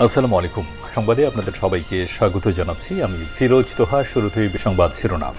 আসসালামু আলাইকুম। সংবাদে আপনাদের সবাইকে স্বাগত জানাচ্ছি। আমি ফিরোজ তোহা। শুরুতেই সংবাদ শিরোনাম।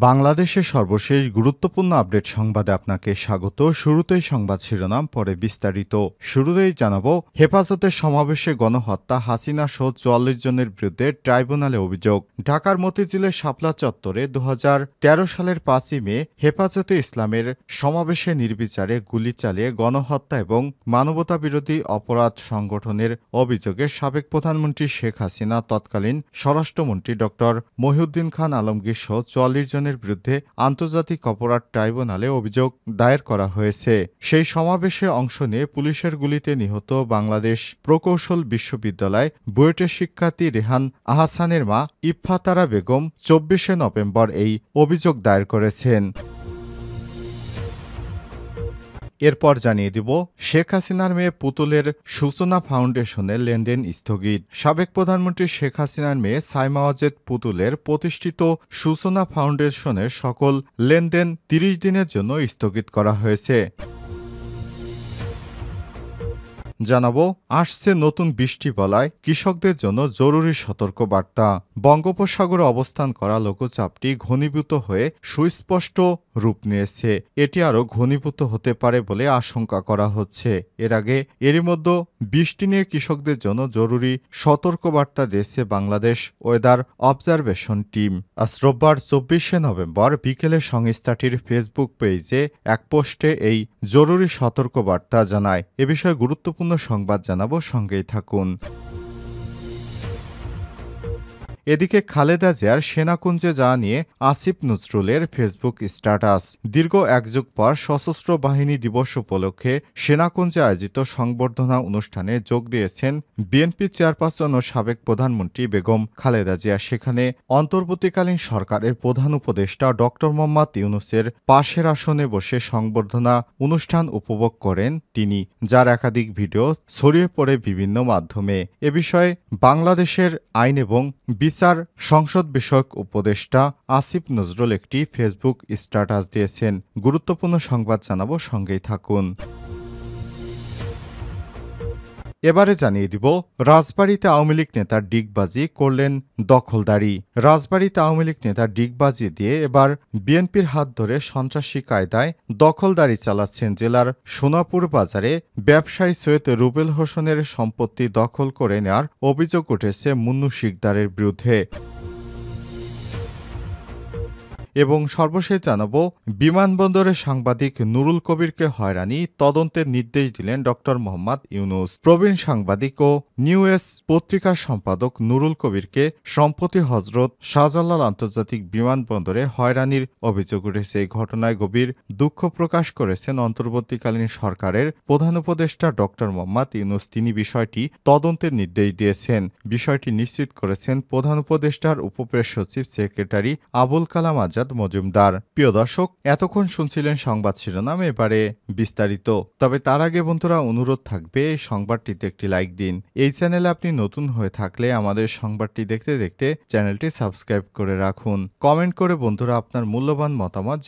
বাংলাদেশের সর্বশেষ গুরুত্বপূর্ণ আপডেট সংবাদে আপনাকে স্বাগত। শুরুতেই সংবাদ শিরোনাম, পরে বিস্তারিত। শুরুতেই জানাবো, হেফাজতের সমাবেশে গণহত্যা, হাসিনা সহ ৪৪ জনের বিরুদ্ধে ট্রাইব্যুনালে অভিযোগ। ঢাকার মতিঝিলের শাপলা চত্বরে ২০১৩ সালের ৫ই মে হেফাজতে ইসলামের সমাবেশে নির্বিচারে গুলি চালিয়ে গণহত্যা এবং মানবতাবিরোধী অপরাধ সংগঠনের অভিযোগে সাবেক প্রধানমন্ত্রী শেখ হাসিনা, তৎকালীন স্বরাষ্ট্রমন্ত্রী ড মহিউদ্দিন খান আলমগীর সহ ৪৪ জনের বিরুদ্ধে আন্তর্জাতিক অপরাধ ট্রাইব্যুনালে অভিযোগ দায়ের করা হয়েছে। সেই সমাবেশে অংশ নিয়ে পুলিশের গুলিতে নিহত বাংলাদেশ প্রকৌশল বিশ্ববিদ্যালয় বুয়েটের শিক্ষার্থী রেহান আহসানের মা ইফফাতারা বেগম ২৪শে নভেম্বর এই অভিযোগ দায়ের করেছেন। এরপর জানিয়ে দিব, শেখ হাসিনার মেয়ে পুতুলের সূচনা ফাউন্ডেশনের লেনদেন স্থগিত। সাবেক প্রধানমন্ত্রী শেখ হাসিনার মেয়ে সাইমা ওয়াজেদ পুতুলের প্রতিষ্ঠিত সূচনা ফাউন্ডেশনের সকল লেনদেন ৩০ দিনের জন্য স্থগিত করা হয়েছে। জানাবো, আসছে নতুন বৃষ্টি বলায় কৃষকদের জন্য জরুরি সতর্কবার্তা। বঙ্গোপসাগরে অবস্থান করা লঘুচাপটি ঘনীভূত হয়ে সুস্পষ্ট রূপ নিয়েছে। এটি আরও ঘনীভূত হতে পারে বলে আশঙ্কা করা হচ্ছে। এর আগে এরই মধ্যে বৃষ্টি নিয়ে কৃষকদের জন্য জরুরি সতর্কবার্তা দিয়েছে বাংলাদেশ ওয়েদার অবজারভেশন টিম। আজ রোববার ২৪শে নভেম্বর বিকেলে সংস্থাটির ফেসবুক পেজে এক পোস্টে এই জরুরি সতর্কবার্তা জানায়। এ বিষয়ে গুরুত্বপূর্ণ সংবাদ জানাবো, সঙ্গেই থাকুন। এদিকে খালেদা জিয়ার সেনাকুঞ্জে যাওয়া নিয়ে আসিফ নজরুলের ফেসবুক স্ট্যাটাস। দীর্ঘ এক যুগ পর সশস্ত্র বাহিনী দিবস উপলক্ষে সেনাকুঞ্জে আয়োজিত সংবর্ধনা অনুষ্ঠানে যোগ দিয়েছেন বিএনপি চেয়ারপারসন ও সাবেক প্রধানমন্ত্রী বেগম খালেদা জিয়া। সেখানে অন্তর্বর্তীকালীন সরকারের প্রধান উপদেষ্টা ড মোহাম্মদ ইউনূসের পাশের আসনে বসে সংবর্ধনা অনুষ্ঠান উপভোগ করেন তিনি, যার একাধিক ভিডিও ছড়িয়ে পড়ে বিভিন্ন মাধ্যমে। এ বিষয়ে বাংলাদেশের আইন এবং বিচার সংসদ বিষয়ক উপদেষ্টা আসিফ নজরুল একটি ফেসবুক স্ট্যাটাস দিয়েছেন। গুরুত্বপূর্ণ সংবাদ জানাবো, সঙ্গেই থাকুন। এবারে জানিয়ে দিব, রাজবাড়ীতে আওয়ামী লীগ নেতার ডিগবাজি করলেন দখলদারি। রাজবাড়ীতে আওয়ামী লীগ নেতার ডিগবাজি দিয়ে এবার বিএনপির হাত ধরে সন্ত্রাসী কায়দায় দখলদারি চালাচ্ছেন জেলার সোনাপুর বাজারে ব্যবসায়ী সৈয়দ রুবেল হোসেনের সম্পত্তি দখল করে নেওয়ার অভিযোগ উঠেছে মুন্নু শিকদারের বিরুদ্ধে। এবং সর্বশেষ জানাবো, বিমানবন্দরে সাংবাদিক নুরুল কবিরকে হয়রানি তদন্তের নির্দেশ দিলেন ড মোহাম্মদ ইউনূস। প্রবীণ সাংবাদিক ও নিউএস পত্রিকার সম্পাদক নুরুল কবিরকে সম্প্রতি হজরত শাহজালাল আন্তর্জাতিক বিমানবন্দরে হয়রানির অভিযোগ উঠেছে। এই ঘটনায় গভীর দুঃখ প্রকাশ করেছেন অন্তর্বর্তীকালীন সরকারের প্রধান উপদেষ্টা ড মোহাম্মদ ইউনূস। তিনি বিষয়টি তদন্তের নির্দেশ দিয়েছেন। বিষয়টি নিশ্চিত করেছেন প্রধান উপদেষ্টার উপপ্রেস সচিব সেক্রেটারি আবুল কালাম আজাদ মজুমদার। প্রিয় দর্শক, এতক্ষণ শুনছিলেন সংবাদ শিরোনাম, এবারে বিস্তারিত। তবে তার আগে বন্ধুরা, অনুরোধ থাকবে এই সংবাদটিতে একটি লাইক দিন। এই চ্যানেলে আপনি নতুন হয়ে থাকলে আমাদের সংবাদটি দেখতে দেখতে চ্যানেলটি সাবস্ক্রাইব করে রাখুন। কমেন্ট করে বন্ধুরা আপনার মূল্যবান মতামত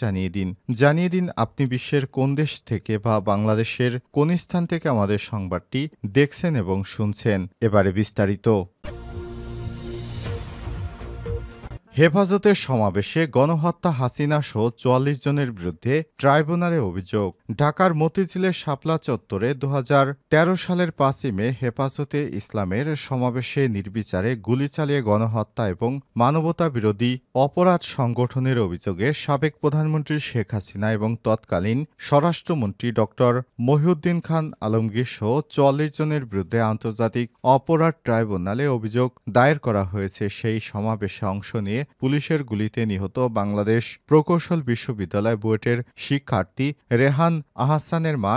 জানিয়ে দিন আপনি বিশ্বের কোন দেশ থেকে বা বাংলাদেশের কোন স্থান থেকে আমাদের সংবাদটি দেখছেন এবং শুনছেন। এবারে বিস্তারিত। হেফাজতের সমাবেশে গণহত্যা, হাসিনা সহ ৪৪ জনের বিরুদ্ধে ট্রাইব্যুনালে অভিযোগ। ঢাকার মতিঝিলের শাপলা চত্বরে ২০১৩ সালের ৫ই মে হেফাজতে ইসলামের সমাবেশে নির্বিচারে গুলি চালিয়ে গণহত্যা এবং মানবতাবিরোধী অপরাধ সংগঠনের অভিযোগে সাবেক প্রধানমন্ত্রী শেখ হাসিনা এবং তৎকালীন স্বরাষ্ট্রমন্ত্রী ড মহিউদ্দিন খান আলমগীর সহ ৪৪ জনের বিরুদ্ধে আন্তর্জাতিক অপরাধ ট্রাইব্যুনালে অভিযোগ দায়ের করা হয়েছে। সেই সমাবেশে অংশ নিয়ে পুলিশের গুলিতে নিহত বাংলাদেশ প্রকৌশল বিশ্ববিদ্যালয় বুয়েটের শিক্ষার্থী রেহান আহসানের মা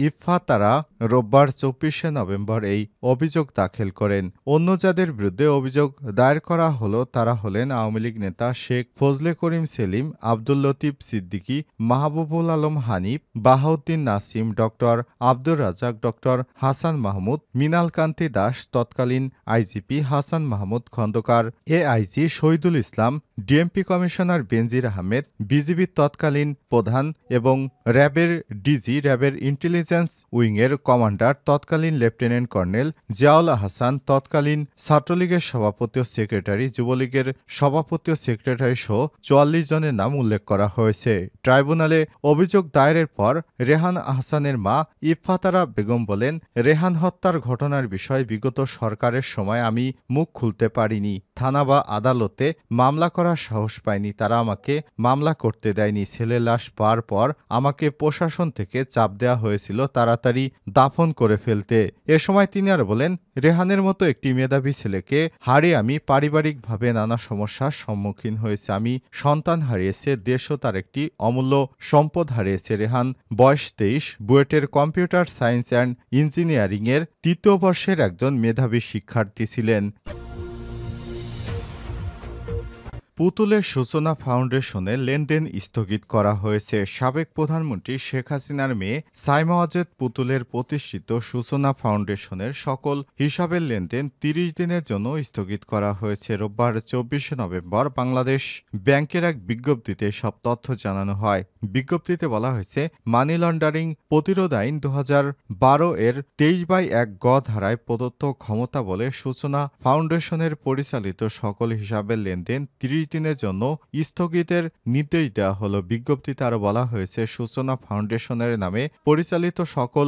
ইফফাতারা রোববার ২৪শে নভেম্বর এই অভিযোগ দাখিল করেন। অন্য যাদের বিরুদ্ধে অভিযোগ দায়ের করা হলো তারা হলেন আওয়ামী লীগ নেতা শেখ ফজলে করিম সেলিম, আব্দুল লতিফ সিদ্দিকী, মাহবুবুল আলম হানিফ, বাহাউদ্দিন নাসিম, ড আব্দুর রাজ্জাক, ড হাসান মাহমুদ, মৃণাল কান্তি দাস, তৎকালীন IGP Hasan Mahmud Khandakar, AIG Shahidul Islam, DMP commissioner বেনজির আহমেদ, বিজিবির তৎকালীন প্রধান এবং র্যাবের ডিজি, র্যাবের ইন্টেলিজেন্স উইংয়ের কমান্ডার তৎকালীন লেফটেন্যান্ট কর্নেল জিয়াউল আহসান, তৎকালীন ছাত্রলীগের সভাপতি ও সেক্রেটারি, যুবলীগের সভাপতি ও সেক্রেটারি সহ ৪৪ জনের নাম উল্লেখ করা হয়েছে। ট্রাইব্যুনালে অভিযোগ দায়েরের পর রেহান আহসানের মা ইফফাতারা বেগম বলেন, রেহান হত্যার ঘটনার বিষয়ে বিগত সরকারের সময় আমি মুখ খুলতে পারিনি। থানা বা আদালতে মামলা করার সাহস পাইনি। তারা আমাকে মামলা করতে দেয়নি। ছেলের লাশ পাওয়ার পর আমাকে প্রশাসন থেকে চাপ দেওয়া হয়েছিল তাড়াতাড়ি দাফন করে ফেলতে। এ সময় তিনি আর বলেন, রেহানের মতো একটি মেধাবী ছেলেকে হারিয়ে আমি পারিবারিকভাবে নানা সমস্যার সম্মুখীন হয়েছে। আমি সন্তান হারিয়েছে, দেশও তার একটি অমূল্য সম্পদ হারিয়েছে। রেহান বয়স ২৩, বুয়েটের কম্পিউটার সায়েন্স অ্যান্ড ইঞ্জিনিয়ারিংয়ের ৩য় বর্ষের একজন মেধাবী শিক্ষার্থী ছিলেন। পুতুলের সূচনা ফাউন্ডেশনের লেনদেন স্থগিত করা হয়েছে। সাবেক প্রধানমন্ত্রী শেখ হাসিনার মেয়ে সাইমা ওয়াজেদ পুতুলের প্রতিষ্ঠিত সূচনা ফাউন্ডেশনের সকল হিসাবের লেনদেন ৩০ দিনের জন্য স্থগিত করা হয়েছে। রোববার ২৪শে নভেম্বর বাংলাদেশ ব্যাংকের এক বিজ্ঞপ্তিতে সব তথ্য জানানো হয়। বিজ্ঞপ্তিতে বলা হয়েছে, মানি লন্ডারিং প্রতিরোধ আইন ২০১২ এর ২৩/১ গ ধারায় প্রদত্ত ক্ষমতা বলে সূচনা ফাউন্ডেশনের পরিচালিত সকল হিসাবের লেনদেন ৩০ দিনের জন্য স্থগিতের নির্দেশ দেওয়া হলো। বিজ্ঞপ্তিতে আরও বলা হয়েছে, সূচনা ফাউন্ডেশনের নামে পরিচালিত সকল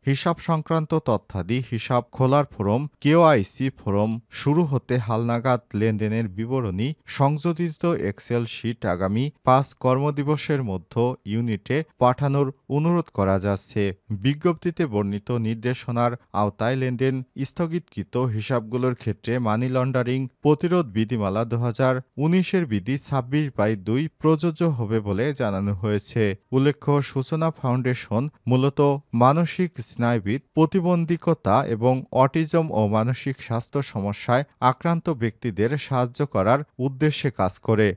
হিসাব সংক্রান্ত তথ্যাদি, হিসাব খোলার ফরম, কেওআইসি ফরম শুরু হতে হালনাগাদ লেনদেনের বিবরণী, সংযোজিত এক্সেল শিট আগামী ৫ কর্মদিবসের মধ্যে ইউনিটে পাঠানোর অনুরোধ করা যাচ্ছে। বিজ্ঞপ্তিতে বর্ণিত নির্দেশনার আওতায় লেনদেন স্থগিতকৃত হিসাবগুলোর ক্ষেত্রে মানি লন্ডারিং প্রতিরোধ বিধিমালা ২০১৯-এর বিধি ২৬/২ প্রযোজ্য হবে বলে জানানো হয়েছে। উল্লেখ্য, সূচনা ফাউন্ডেশন মূলত মানসিক স্নায়ুবিদ, প্রতিবন্ধকতা এবং অটিজম ও মানসিক স্বাস্থ্য সমস্যায় আক্রান্ত ব্যক্তিদের সাহায্য করার উদ্দেশ্যে কাজ করে।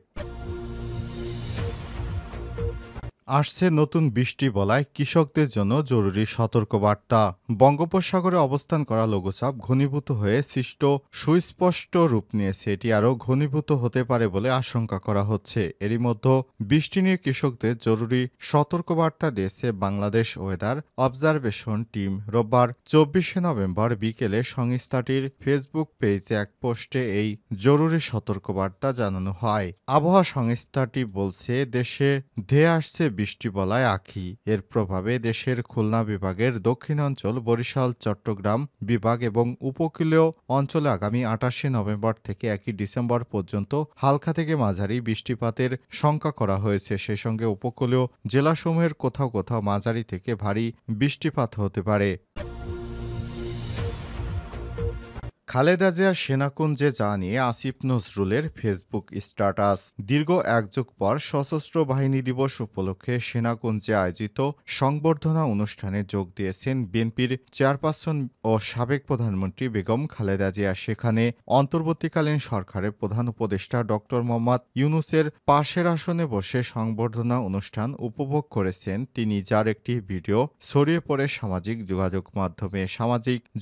আসছে নতুন বৃষ্টি বলায় কৃষকদের জন্য জরুরি সতর্কবার্তা। বঙ্গোপসাগরে অবস্থান করা লঘুচাপ ঘনীভূত হয়ে সৃষ্ট সুস্পষ্ট রূপ নিয়েছে। এটি আরও ঘনীভূত হতে পারে বলে আশঙ্কা করা হচ্ছে। এরই মধ্যে বৃষ্টি নিয়ে কৃষকদের জরুরি সতর্কবার্তা দিয়েছে বাংলাদেশ ওয়েদার অবজারভেশন টিম। রোববার ২৪শে নভেম্বর বিকেলে সংস্থাটির ফেসবুক পেজে এক পোস্টে এই জরুরি সতর্কবার্তা জানানো হয়। আবহাওয়া সংস্থাটি বলছে, দেশে ধেয়ে আসছে বৃষ্টি বলায় আঁখি। এর প্রভাবে দেশের খুলনা বিভাগের দক্ষিণাঞ্চল, বরিশাল, চট্টগ্রাম বিভাগ এবং উপকূলীয় অঞ্চলে আগামী ২৮শে নভেম্বর থেকে ১ ডিসেম্বর পর্যন্ত হালকা থেকে মাঝারি বৃষ্টিপাতের শঙ্কা করা হয়েছে। সেই সঙ্গে উপকূলীয় জেলাসমূহের কোথাও কোথাও মাঝারি থেকে ভারী বৃষ্টিপাত হতে পারে। খালেদা জিয়ার সেনাকুঞ্জে যাওয়া নিয়ে আসিফ নজরুলের ফেসবুক স্ট্যাটাস। দীর্ঘ এক যুগ পর সশস্ত্র বাহিনী দিবস উপলক্ষে সেনাকুঞ্জে আয়োজিত সংবর্ধনা অনুষ্ঠানে যোগ দিয়েছেন বিএনপির চেয়ারপারসন ও সাবেক প্রধানমন্ত্রী বেগম খালেদা জিয়া। সেখানে অন্তর্বর্তীকালীন সরকারের প্রধান উপদেষ্টা ড. মোহাম্মদ ইউনূসের পাশের আসনে বসে সংবর্ধনা অনুষ্ঠান উপভোগ করেছেন তিনি, যার একটি ভিডিও ছড়িয়ে পড়ে সামাজিক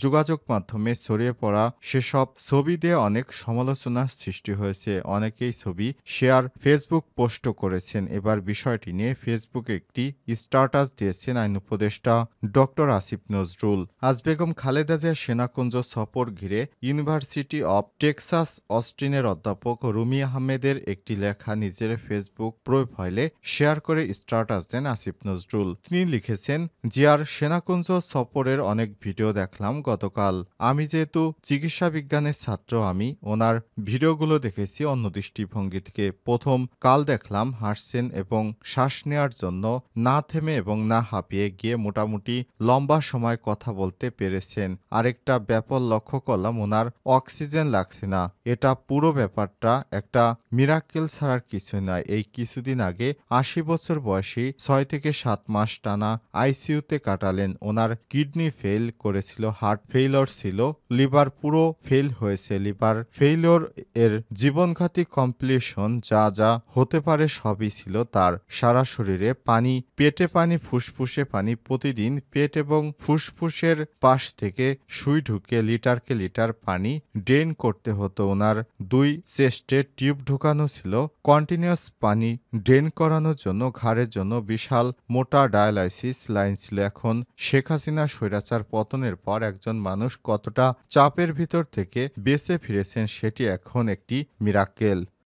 যোগাযোগ মাধ্যমে ছড়িয়ে পড়া সেসব ছবি দিয়ে অনেক সমালোচনার সৃষ্টি হয়েছে। অনেকেই ছবি শেয়ার, ফেসবুক পোস্টও করেছেন। এবার বিষয়টি নিয়ে ফেসবুকে একটি স্ট্যাটাস দিয়েছেন আইন উপদেষ্টা ড. আসিফ নজরুল। আজ বেগম খালেদা জিয়ার সেনাকুঞ্জ সফর ঘিরে ইউনিভার্সিটি অব টেক্সাস অস্টিনের অধ্যাপক রুমি আহমেদের একটি লেখা নিজের ফেসবুক প্রোফাইলে শেয়ার করে স্ট্যাটাস দেন আসিফ নজরুল। তিনি লিখেছেন, জিয়ার সেনাকুঞ্জ সফরের অনেক ভিডিও দেখলাম গতকাল। আমি যেহেতু চিকিৎসা বিজ্ঞানের ছাত্র, আমি ওনার ভিডিওগুলো দেখেছি অন্য দৃষ্টিভঙ্গি থেকে। প্রথম কাল দেখলাম হাসছেন এবং শ্বাস নেওয়ার জন্য না থেমে এবং না হাঁপিয়ে গিয়ে মোটামুটি লম্বা সময় কথা বলতে পেরেছেন। আরেকটা ব্যাপার লক্ষ্য করলাম, ওনার অক্সিজেন লাগছে না। এটা পুরো ব্যাপারটা একটা মিরাক্কেল ছাড়ার কিছু নয়। এই কিছুদিন আগে ৮০ বছর বয়সী ৬ থেকে ৭ মাস টানা আইসিইউতে কাটালেন। ওনার কিডনি ফেল করেছিল, হার্ট ফেইলর ছিল, লিভার পুরো পুরো ফেল হয়েছে। লিভার ফেইলিওর এর জীবনঘাতী কমপ্লিকেশন যা যা হতে পারে সবই ছিল তার। সারা শরীরে পানি, পেটে পানি, ফুসফুসে পানি। প্রতিদিন পেট এবং ফুসফুসের পাশ থেকে সুই ঢুকে লিটারকে লিটার পানি ড্রেন করতে হতো ওনার। 2 চেস্টে টিউব ঢুকানো ছিল। কন্টিনিউয়াস পানি ড্রেন করানোর জন্য ঘাড়ের জন্য বিশাল মোটা ডায়ালাইসিস লাইন ছিল। এখন শেখ হাসিনা স্বৈরাচার পতনের পর একজন মানুষ কতটা চাপের ভিতর থেকে বেঁচে ফিরেছেন সেটি এখন একটি মিরাকেল।